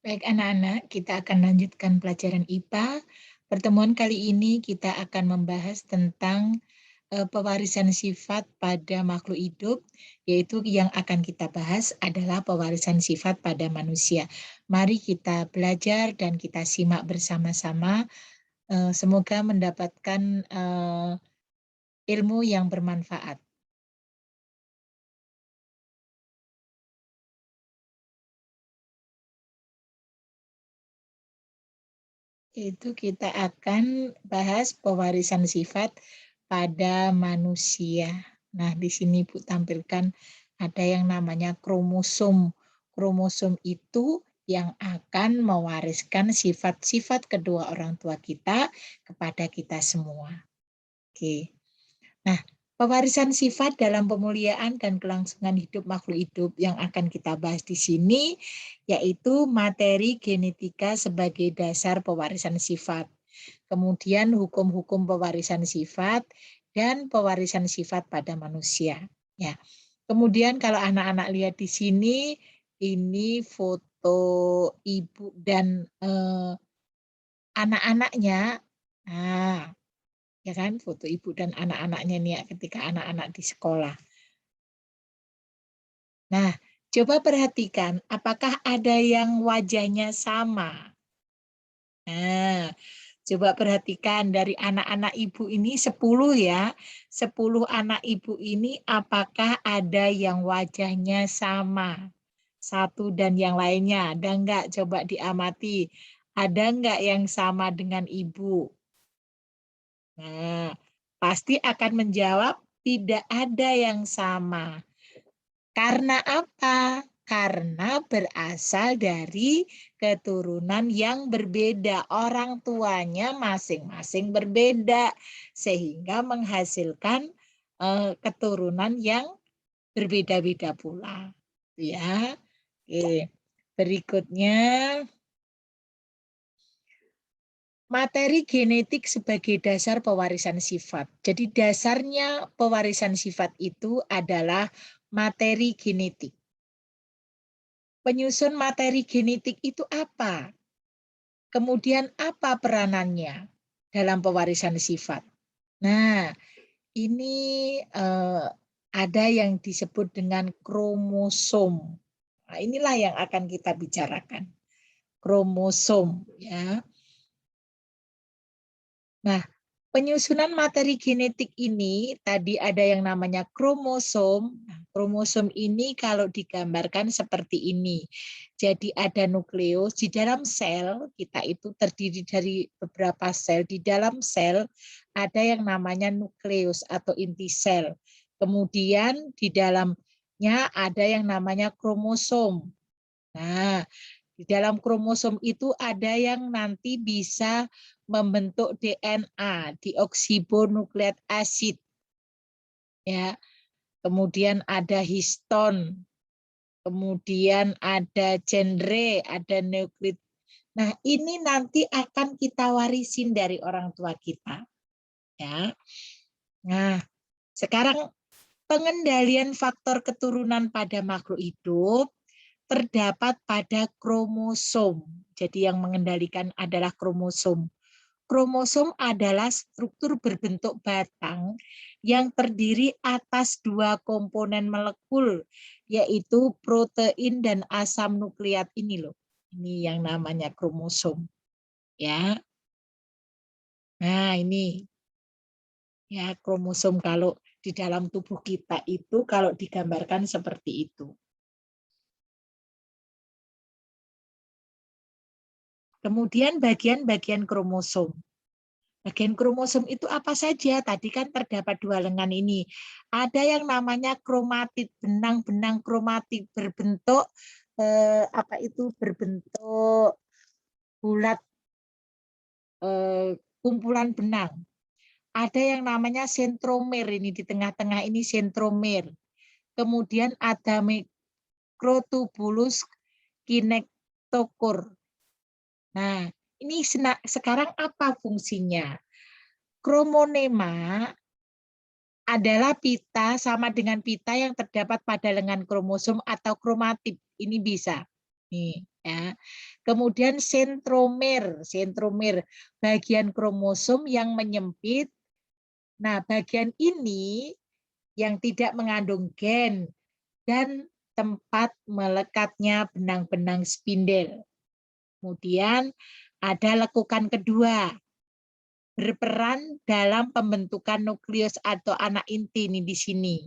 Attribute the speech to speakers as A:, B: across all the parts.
A: Baik anak-anak, kita akan lanjutkan pelajaran IPA. Pertemuan kali ini kita akan membahas tentang pewarisan sifat pada makhluk hidup, yaitu yang akan kita bahas adalah pewarisan sifat pada manusia. Mari kita belajar dan kita simak bersama-sama. Semoga mendapatkan ilmu yang bermanfaat. Itu kita akan bahas pewarisan sifat pada manusia. Nah, di sini Bu tampilkan ada yang namanya kromosom. Kromosom itu yang akan mewariskan sifat-sifat kedua orang tua kita kepada kita semua. Oke. Nah, pewarisan sifat dalam pemuliaan dan kelangsungan hidup makhluk hidup yang akan kita bahas di sini yaitu materi genetika sebagai dasar pewarisan sifat. Kemudian hukum-hukum pewarisan sifat dan pewarisan sifat pada manusia. Ya. Kemudian kalau anak-anak lihat di sini, ini foto ibu dan anak-anaknya. Nah, ya kan, foto ibu dan anak-anaknya nih ketika anak-anak di sekolah. Nah, coba perhatikan apakah ada yang wajahnya sama. Nah, coba perhatikan dari anak-anak ibu ini 10 ya. 10 anak ibu ini apakah ada yang wajahnya sama? Satu dan yang lainnya, ada enggak? Coba diamati. Ada enggak yang sama dengan ibu? Nah, pasti akan menjawab tidak ada yang sama. Karena apa? Karena berasal dari keturunan yang berbeda. Orang tuanya masing-masing berbeda. Sehingga menghasilkan keturunan yang berbeda-beda pula. Ya. Oke. Berikutnya, materi genetik sebagai dasar pewarisan sifat. Jadi dasarnya pewarisan sifat itu adalah materi genetik. Penyusun materi genetik itu apa? Kemudian apa peranannya dalam pewarisan sifat? Nah, ini ada yang disebut dengan kromosom. Nah, inilah yang akan kita bicarakan. Kromosom, ya. Nah, penyusunan materi genetik ini tadi ada yang namanya kromosom. Nah, kromosom ini kalau digambarkan seperti ini. Jadi ada nukleus di dalam sel, kita itu terdiri dari beberapa sel. Di dalam sel ada yang namanya nukleus atau inti sel. Kemudian di dalamnya ada yang namanya kromosom. Nah, di dalam kromosom itu ada yang nanti bisa membentuk DNA, deoksiribonukleat acid. Ya. Kemudian ada histon, kemudian ada genre, ada nukleid. Nah, ini nanti akan kita warisin dari orang tua kita. Ya. Nah, sekarang pengendalian faktor keturunan pada makhluk hidup terdapat pada kromosom. Jadi yang mengendalikan adalah kromosom. Kromosom adalah struktur berbentuk batang yang terdiri atas dua komponen molekul, yaitu protein dan asam nukleat ini loh. Ini yang namanya kromosom. Ya. Nah, ini ya kromosom kalau di dalam tubuh kita itu kalau digambarkan seperti itu. Kemudian bagian-bagian kromosom. Bagian kromosom itu apa saja? Tadi kan terdapat dua lengan ini. Ada yang namanya kromatid, benang-benang kromatid berbentuk apa itu berbentuk bulat kumpulan benang. Ada yang namanya sentromer ini di tengah-tengah ini sentromer. Kemudian ada mikrotubulus kinetokur. Nah, ini sekarang apa fungsinya? Kromonema adalah pita sama dengan pita yang terdapat pada lengan kromosom atau kromatid. Ini bisa. Nih. Ya. Kemudian sentromer, sentromer bagian kromosom yang menyempit. Nah, bagian ini yang tidak mengandung gen dan tempat melekatnya benang-benang spindel. Kemudian ada lekukan kedua, berperan dalam pembentukan nukleus atau anak inti ini di sini.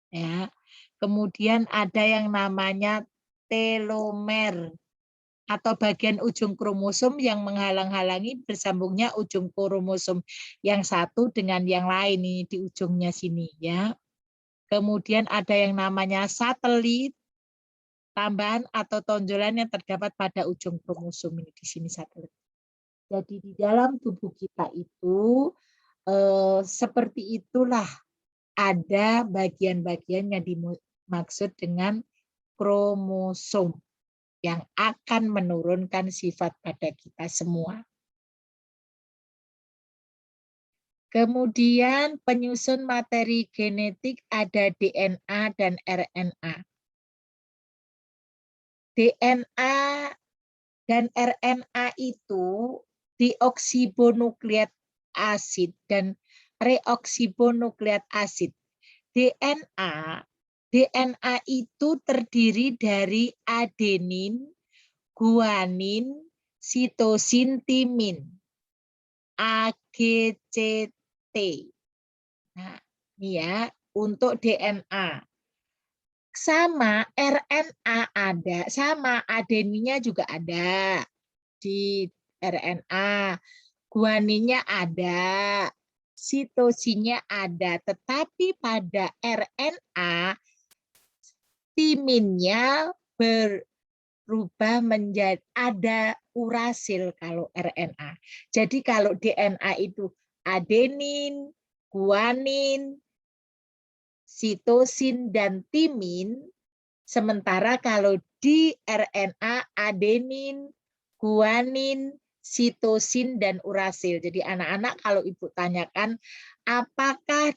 A: Ya. Kemudian ada yang namanya telomer atau bagian ujung kromosom yang menghalang-halangi bersambungnya ujung kromosom yang satu dengan yang lain ini di ujungnya sini ya. Kemudian ada yang namanya satelit, tambahan atau tonjolan yang terdapat pada ujung kromosom ini di sini satelit. Jadi di dalam tubuh kita itu seperti itulah ada bagian-bagian yang dimaksud dengan kromosom yang akan menurunkan sifat pada kita semua. Kemudian penyusun materi genetik ada DNA dan RNA. DNA dan RNA itu deoksiribonukleat asid dan reoksiribonukleat asid. DNA itu terdiri dari adenin, guanin, sitosin, timin. AGCT. Nah, ini ya untuk DNA. Sama RNA ada, sama adeninnya juga ada di RNA. Guaninnya ada, sitosinnya ada, tetapi pada RNA timinnya berubah menjadi ada urasil kalau RNA. Jadi kalau DNA itu adenin, guanin, sitosin, dan timin, sementara kalau di RNA adenin, guanin, sitosin, dan urasil. Jadi anak-anak kalau ibu tanyakan apakah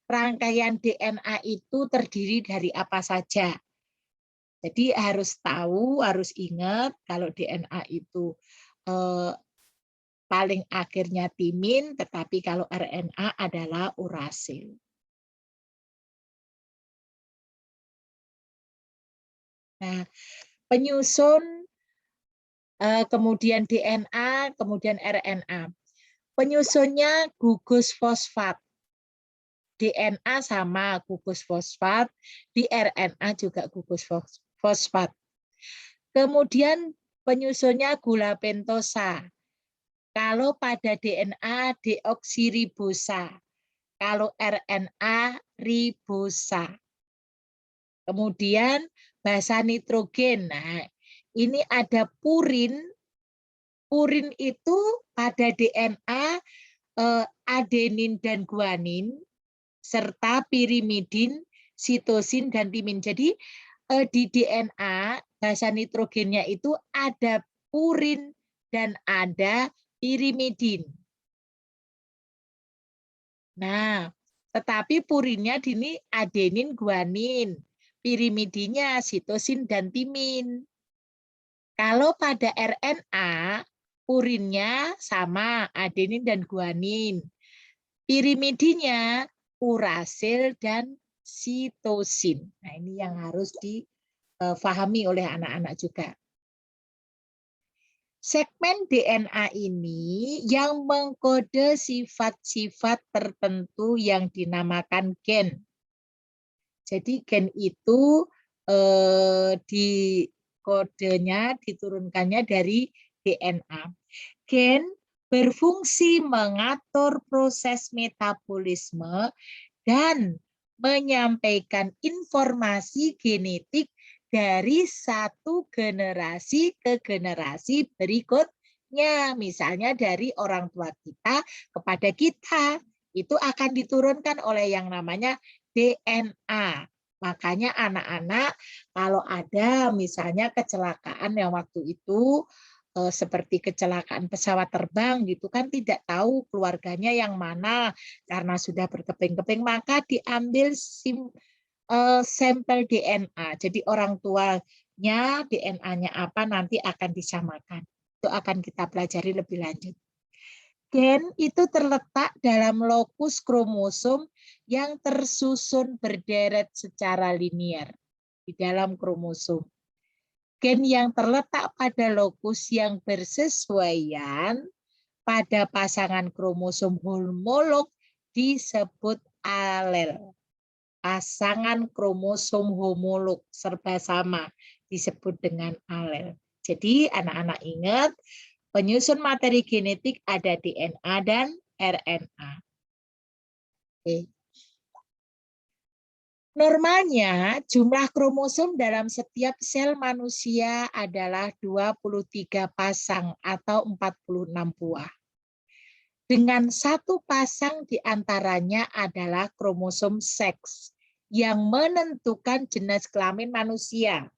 A: rangkaian DNA itu terdiri dari apa saja? Jadi harus tahu, harus ingat kalau DNA itu paling akhirnya timin, tetapi kalau RNA adalah urasil. Nah, penyusun kemudian DNA, kemudian RNA. Penyusunnya gugus fosfat. DNA sama gugus fosfat, di RNA juga gugus fosfat. Kemudian penyusunnya gula pentosa. Kalau pada DNA deoksiribosa. Kalau RNA ribosa. Kemudian basa nitrogen. Nah, ini ada purin. Purin itu pada DNA adenin dan guanin serta pirimidin, sitosin, dan timin. Jadi di DNA basa nitrogennya itu ada purin dan ada pirimidin. Nah, tetapi purinnya ini adenin, guanin, pirimidinnya sitosin dan timin. Kalau pada RNA purinnya sama adenin dan guanin. Pirimidinnya urasil dan sitosin. Nah, ini yang harus difahami oleh anak-anak juga. Segmen DNA ini yang mengkode sifat-sifat tertentu yang dinamakan gen. Jadi gen itu di kodenya diturunkannya dari DNA. Gen berfungsi mengatur proses metabolisme dan menyampaikan informasi genetik dari satu generasi ke generasi berikutnya. Misalnya dari orang tua kita kepada kita. Itu akan diturunkan oleh yang namanya DNA. Makanya anak-anak kalau ada misalnya kecelakaan yang waktu itu seperti kecelakaan pesawat terbang gitu kan tidak tahu keluarganya yang mana karena sudah berkeping-keping maka diambil sampel DNA. Jadi orang tua Gen-nya, DNA-nya apa nanti akan disamakan. Itu akan kita pelajari lebih lanjut. Gen itu terletak dalam lokus kromosom yang tersusun berderet secara linier di dalam kromosom. Gen yang terletak pada lokus yang bersesuaian pada pasangan kromosom homolog disebut alel. Pasangan kromosom homolog serba sama disebut dengan alel. Jadi anak-anak ingat, penyusun materi genetik ada DNA dan RNA. Oke. Normalnya jumlah kromosom dalam setiap sel manusia adalah 23 pasang atau 46 buah. Dengan satu pasang diantaranya adalah kromosom seks yang menentukan jenis kelamin manusia.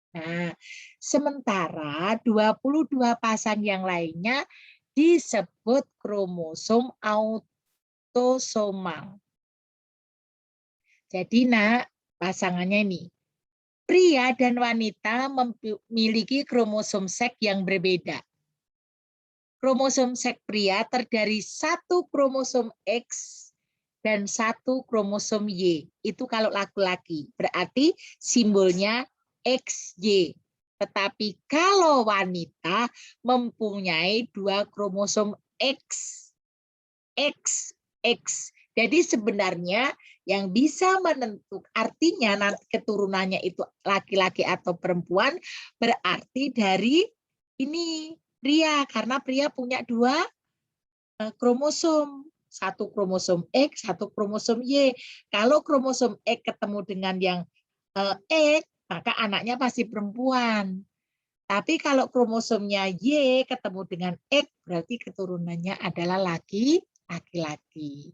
A: Nah, sementara 22 pasang yang lainnya disebut kromosom autosomal. Jadi, nak, pasangannya ini. Pria dan wanita memiliki kromosom seks yang berbeda. Kromosom seks pria terdiri satu kromosom X dan satu kromosom Y. Itu kalau laki-laki. Berarti simbolnya XY. Tetapi kalau wanita mempunyai dua kromosom X. X. Jadi sebenarnya yang bisa menentukan artinya nanti keturunannya itu laki-laki atau perempuan berarti dari ini pria, karena pria punya dua kromosom, satu kromosom X, satu kromosom Y. Kalau kromosom X ketemu dengan yang X, maka anaknya pasti perempuan. Tapi kalau kromosomnya Y ketemu dengan X, berarti keturunannya adalah laki-laki.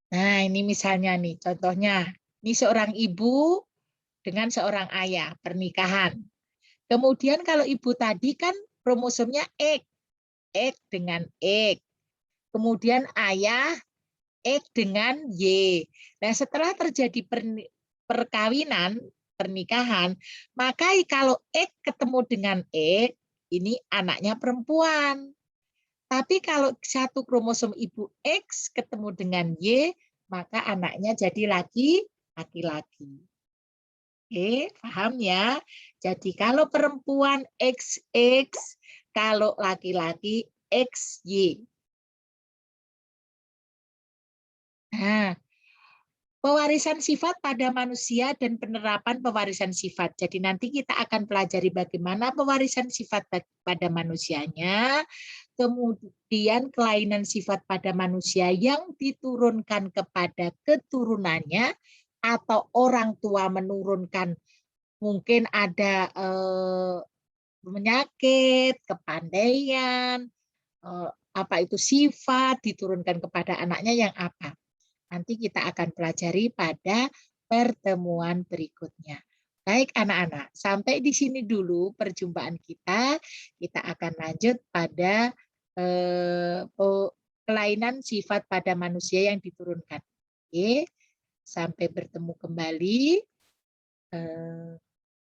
A: Nah, ini misalnya nih, contohnya. Ini seorang ibu dengan seorang ayah, pernikahan. Kemudian kalau ibu tadi kan kromosomnya X dengan X. Kemudian ayah X dengan Y. Nah, setelah terjadi perkawinan, pernikahan, maka kalau X ketemu dengan X, ini anaknya perempuan. Tapi kalau satu kromosom ibu X ketemu dengan Y, maka anaknya jadi laki-laki. Oke, paham ya? Jadi kalau perempuan XX, kalau laki-laki XY. Nah, pewarisan sifat pada manusia dan penerapan pewarisan sifat. Jadi nanti kita akan pelajari bagaimana pewarisan sifat pada manusianya, kemudian kelainan sifat pada manusia yang diturunkan kepada keturunannya, atau orang tua menurunkan mungkin ada penyakit, kepandaian, apa itu sifat diturunkan kepada anaknya yang apa. Nanti kita akan pelajari pada pertemuan berikutnya. Baik anak-anak, sampai di sini dulu perjumpaan kita. Kita akan lanjut pada kelainan sifat pada manusia yang diturunkan. Oke, sampai bertemu kembali.